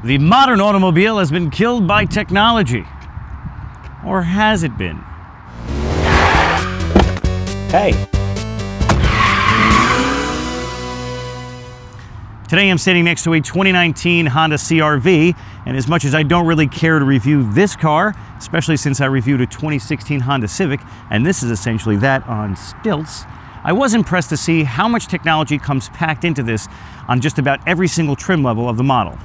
The modern automobile has been killed by technology. Or has it been? Hey. Today I'm standing next to a 2019 Honda CRV, and as much as I don't really care to review this car, especially since I reviewed a 2016 Honda Civic, and this is essentially that on stilts, I was impressed to see how much technology comes packed into this on just about every single trim level of the model.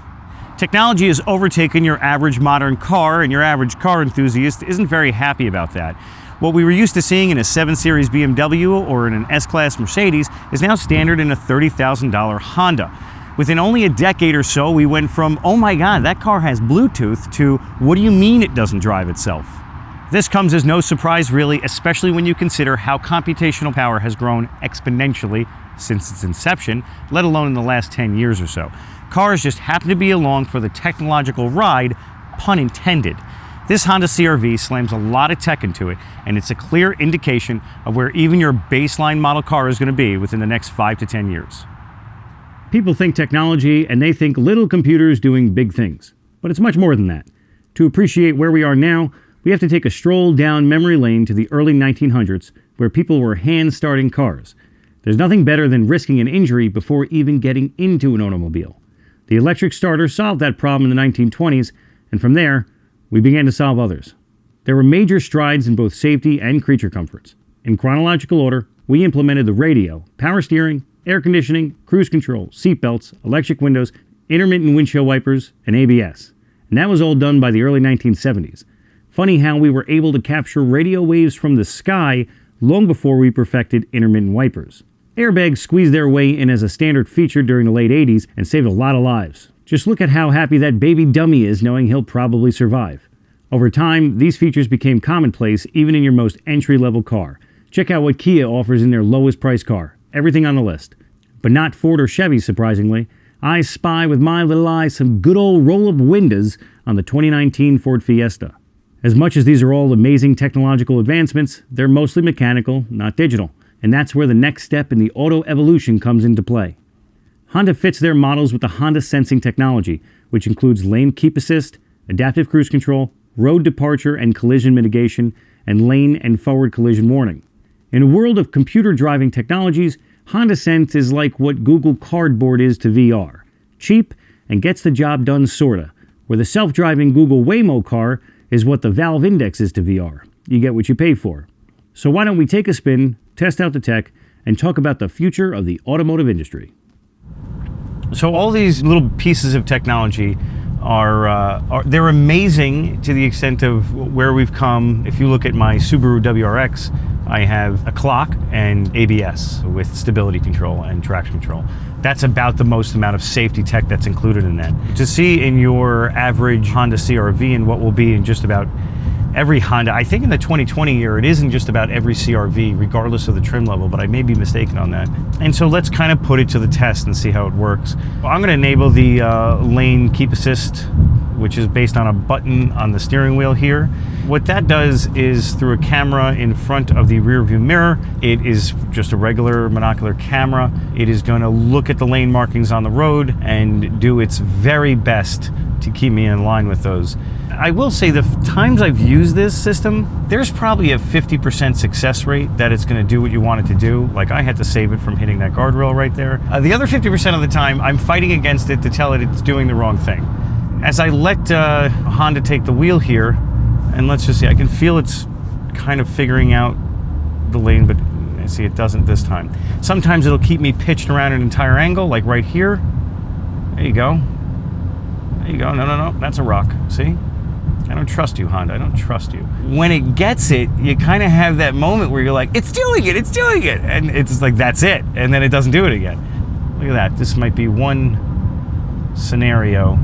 Technology has overtaken your average modern car, and your average car enthusiast isn't very happy about that. What we were used to seeing in a 7 Series BMW or in an S-Class Mercedes is now standard in a $30,000 Honda. Within only a decade or so, we went from, oh my God, that car has Bluetooth, to what do you mean it doesn't drive itself? This comes as no surprise really, especially when you consider how computational power has grown exponentially since its inception, let alone in the last 10 years or so. Cars just happen to be along for the technological ride, pun intended. This Honda CRV slams a lot of tech into it, and it's a clear indication of where even your baseline model car is going to be within the next 5 to 10 years. People think technology, and they think little computers doing big things. But it's much more than that. To appreciate where we are now, we have to take a stroll down memory lane to the early 1900s, where people were hand-starting cars. There's nothing better than risking an injury before even getting into an automobile. The electric starter solved that problem in the 1920s, and from there, we began to solve others. There were major strides in both safety and creature comforts. In chronological order, we implemented the radio, power steering, air conditioning, cruise control, seat belts, electric windows, intermittent windshield wipers, and ABS. And that was all done by the early 1970s. Funny how we were able to capture radio waves from the sky long before we perfected intermittent wipers. Airbags squeezed their way in as a standard feature during the late 80s and saved a lot of lives. Just look at how happy that baby dummy is knowing he'll probably survive. Over time, these features became commonplace even in your most entry-level car. Check out what Kia offers in their lowest price car. Everything on the list. But not Ford or Chevy, surprisingly. I spy with my little eye some good old roll-up windows on the 2019 Ford Fiesta. As much as these are all amazing technological advancements, they're mostly mechanical, not digital. And that's where the next step in the auto evolution comes into play. Honda fits their models with the Honda sensing technology, which includes lane keep assist, adaptive cruise control, road departure and collision mitigation, and lane and forward collision warning. In a world of computer driving technologies, Honda Sense is like what Google Cardboard is to VR. Cheap and gets the job done sorta, where the self-driving Google Waymo car is what the Valve Index is to VR. You get what you pay for. So why don't we take a spin, test out the tech, and talk about the future of the automotive industry. So all these little pieces of technology they're amazing to the extent of where we've come. If you look at my Subaru WRX, I have a clock and ABS with stability control and traction control. That's about the most amount of safety tech that's included in that. To see in your average Honda CRV and what will be in just about every Honda, I think in the 2020 year, it isn't just about every CRV, regardless of the trim level, but I may be mistaken on that. And so let's kind of put it to the test and see how it works. I'm going to enable the lane keep assist, which is based on a button on the steering wheel here. What that does is through a camera in front of the rear view mirror, it is just a regular monocular camera. It is going to look at the lane markings on the road and do its very best to keep me in line with those. I will say the times I've used this system, there's probably a 50% success rate that it's going to do what you want it to do. Like I had to save it from hitting that guardrail right there. The other 50% of the time, I'm fighting against it to tell it it's doing the wrong thing. As I let Honda take the wheel here, and let's just see, I can feel it's kind of figuring out the lane, but see, it doesn't this time. Sometimes it'll keep me pitched around an entire angle, like right here. There you go. There you go. No, that's a rock. See? I don't trust you, Honda. I don't trust you. When it gets it, you kind of have that moment where you're like, it's doing it, it's doing it. And it's like, that's it. And then it doesn't do it again. Look at that. This might be one scenario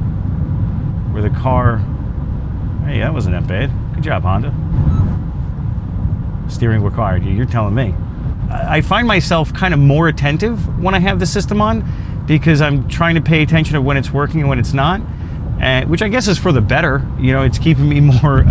where the car, hey, that wasn't that bad. Good job, Honda. Steering required. You're telling me. I find myself kind of more attentive when I have the system on because I'm trying to pay attention to when it's working and when it's not. Which I guess is for the better. You know, it's keeping me more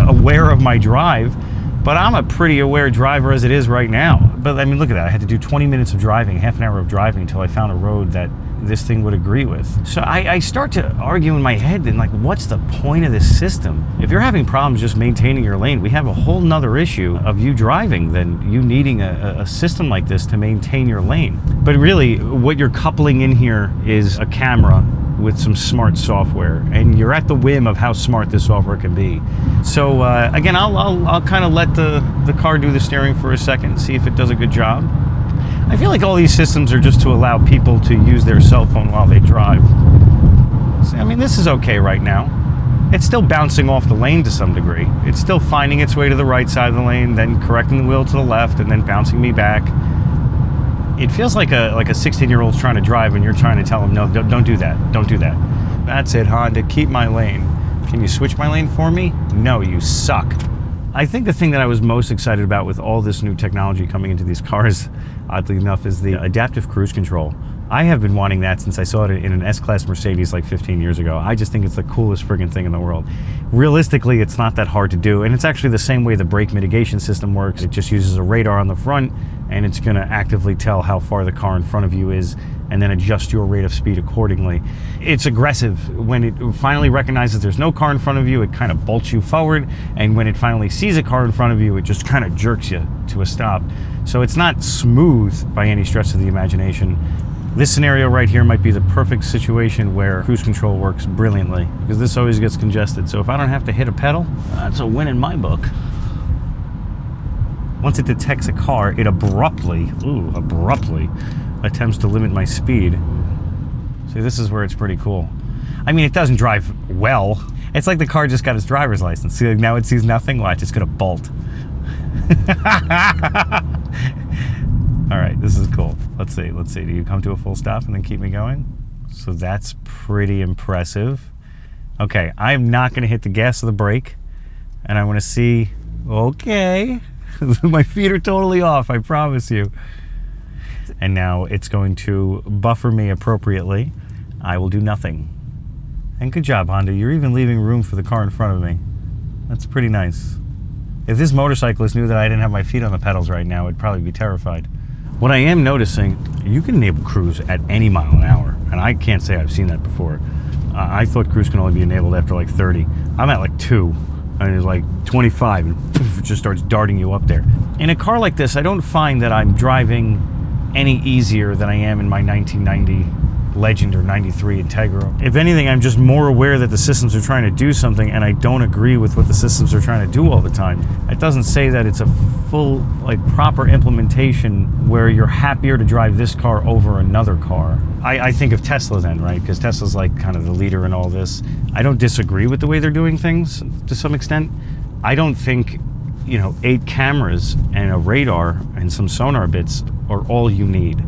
aware of my drive, but I'm a pretty aware driver as it is right now. But I mean, look at that. I had to do 20 minutes of driving, half an hour of driving until I found a road that this thing would agree with. So I start to argue in my head, then, like, what's the point of this system? If you're having problems just maintaining your lane, we have a whole nother issue of you driving than you needing a system like this to maintain your lane. But really, what you're coupling in here is a camera with some smart software, and you're at the whim of how smart this software can be. So again, I'll kind of let the car do the steering for a second, see if it does a good job. I feel like all these systems are just to allow people to use their cell phone while they drive. So, I mean, this is okay right now. It's still bouncing off the lane to some degree. It's still finding its way to the right side of the lane, then correcting the wheel to the left, and then bouncing me back. It feels like a 16-year-old's trying to drive and you're trying to tell him, no, don't do that, don't do that. That's it, Honda, keep my lane. Can you switch my lane for me? No, you suck. I think the thing that I was most excited about with all this new technology coming into these cars, oddly enough, is the adaptive cruise control. I have been wanting that since I saw it in an S-Class Mercedes like 15 years ago. I just think it's the coolest friggin' thing in the world. Realistically, it's not that hard to do, and it's actually the same way the brake mitigation system works. It just uses a radar on the front, and it's gonna actively tell how far the car in front of you is, and then adjust your rate of speed accordingly. It's aggressive. When it finally recognizes there's no car in front of you, it kind of bolts you forward, and when it finally sees a car in front of you, it just kind of jerks you to a stop. So it's not smooth by any stretch of the imagination. This scenario right here might be the perfect situation where cruise control works brilliantly, because this always gets congested. So if I don't have to hit a pedal, that's a win in my book. Once it detects a car, it abruptly attempts to limit my speed. See, this is where it's pretty cool. I mean, it doesn't drive well. It's like the car just got its driver's license. See, like now it sees nothing. Watch, it's gonna bolt. All right, this is cool. Let's see. Do you come to a full stop and then keep me going? So that's pretty impressive. Okay, I'm not gonna hit the gas or the brake, and I wanna see, okay. My feet are totally off, I promise you. And now it's going to buffer me appropriately. I will do nothing. And good job, Honda. You're even leaving room for the car in front of me. That's pretty nice. If this motorcyclist knew that I didn't have my feet on the pedals right now, I'd probably be terrified. What I am noticing, you can enable cruise at any mile an hour, and I can't say I've seen that before. I thought cruise can only be enabled after like 30. I'm at like 2, and it's like 25, and poof, it just starts darting you up there. In a car like this, I don't find that I'm driving any easier than I am in my 1990 Legend or 93 Integra. If anything, I'm just more aware that the systems are trying to do something, and I don't agree with what the systems are trying to do all the time. It doesn't say that it's a full, like, proper implementation where you're happier to drive this car over another car. I think of Tesla then, right? Because Tesla's like kind of the leader in all this. I don't disagree with the way they're doing things to some extent. I don't think, 8 cameras and a radar and some sonar bits are all you need.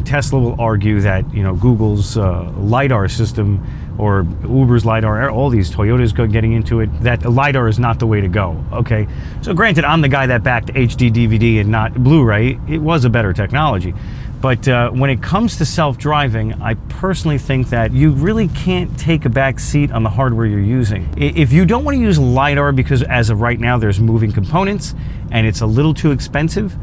Tesla will argue that Google's LiDAR system or Uber's LiDAR, all these Toyotas getting into it, that LiDAR is not the way to go. Okay, so granted, I'm the guy that backed HD DVD and not Blu-ray. It was a better technology. But when it comes to self-driving, I personally think that you really can't take a back seat on the hardware you're using. If you don't want to use LiDAR because as of right now there's moving components and it's a little too expensive,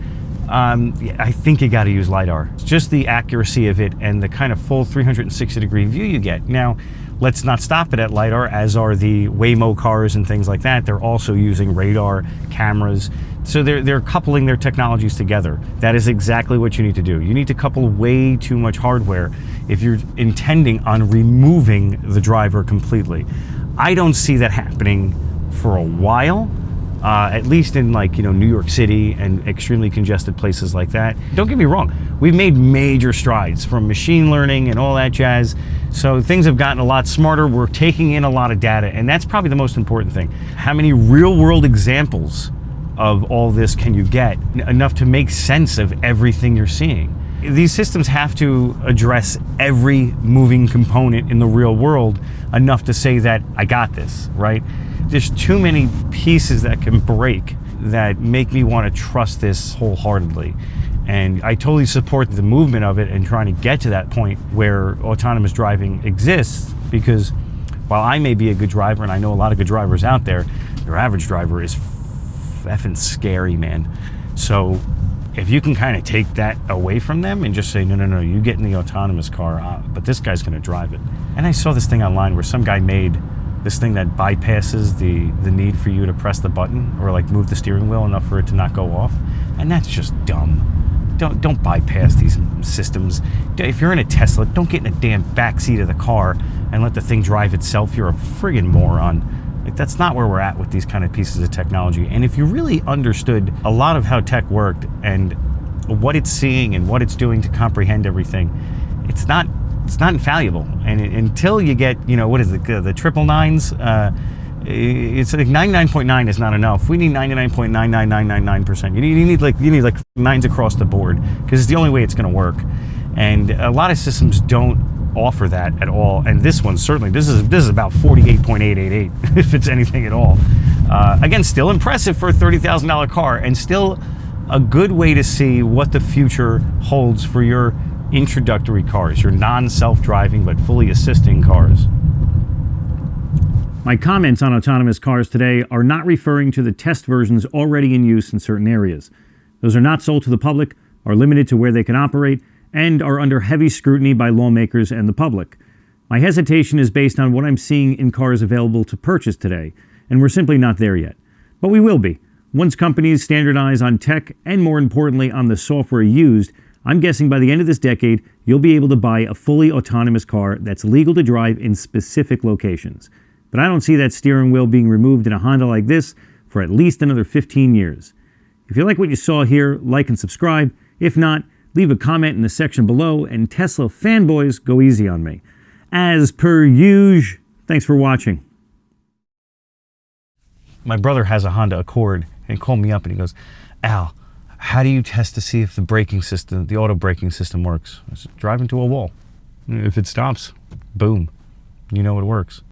I think you got to use LiDAR. It's just the accuracy of it and the kind of full 360-degree view you get. Now, let's not stop it at LiDAR, as are the Waymo cars and things like that. They're also using radar, cameras. So they're coupling their technologies together. That is exactly what you need to do. You need to couple way too much hardware if you're intending on removing the driver completely. I don't see that happening for a while. At least in New York City and extremely congested places like that. Don't get me wrong, we've made major strides from machine learning and all that jazz. So things have gotten a lot smarter. We're taking in a lot of data, and that's probably the most important thing. How many real world examples of all this can you get enough to make sense of everything you're seeing? These systems have to address every moving component in the real world enough to say that I got this, right? There's too many pieces that can break that make me want to trust this wholeheartedly. And I totally support the movement of it and trying to get to that point where autonomous driving exists, because while I may be a good driver, and I know a lot of good drivers out there, your average driver is effing scary, man. So if you can kind of take that away from them and just say, no, no, no, you get in the autonomous car, but this guy's going to drive it. And I saw this thing online where some guy made this thing that bypasses the need for you to press the button or like move the steering wheel enough for it to not go off. And that's just dumb. Don't bypass these systems. If you're in a Tesla, don't get in a damn backseat of the car and let the thing drive itself. You're a friggin' moron. Like, that's not where we're at with these kind of pieces of technology. And if you really understood a lot of how tech worked and what it's seeing and what it's doing to comprehend everything, it's not infallible. And until you get, you know, what is it, the triple nines? It's like 99.9 is not enough. We need 99.99999%. You need like nines across the board, because it's the only way it's going to work. And a lot of systems don't offer that at all, and this one certainly, this is about 48.888 if it's anything at all. Again, still impressive for a $30,000 car, and still a good way to see what the future holds for your introductory cars, your non-self-driving but fully assisting cars. My comments on autonomous cars today are not referring to the test versions already in use in certain areas. Those are not sold to the public, are limited to where they can operate, and are under heavy scrutiny by lawmakers and the public. My hesitation is based on what I'm seeing in cars available to purchase today, and we're simply not there yet. But we will be. Once companies standardize on tech, and more importantly on the software used, I'm guessing by the end of this decade, you'll be able to buy a fully autonomous car that's legal to drive in specific locations. But I don't see that steering wheel being removed in a Honda like this for at least another 15 years. If you like what you saw here, like and subscribe. If not, leave a comment in the section below, and Tesla fanboys, go easy on me. As per usual, thanks for watching. My brother has a Honda Accord, and he called me up and he goes, Al, how do you test to see if the braking system, the auto braking system works? I said, drive into a wall. If it stops, boom, you know it works.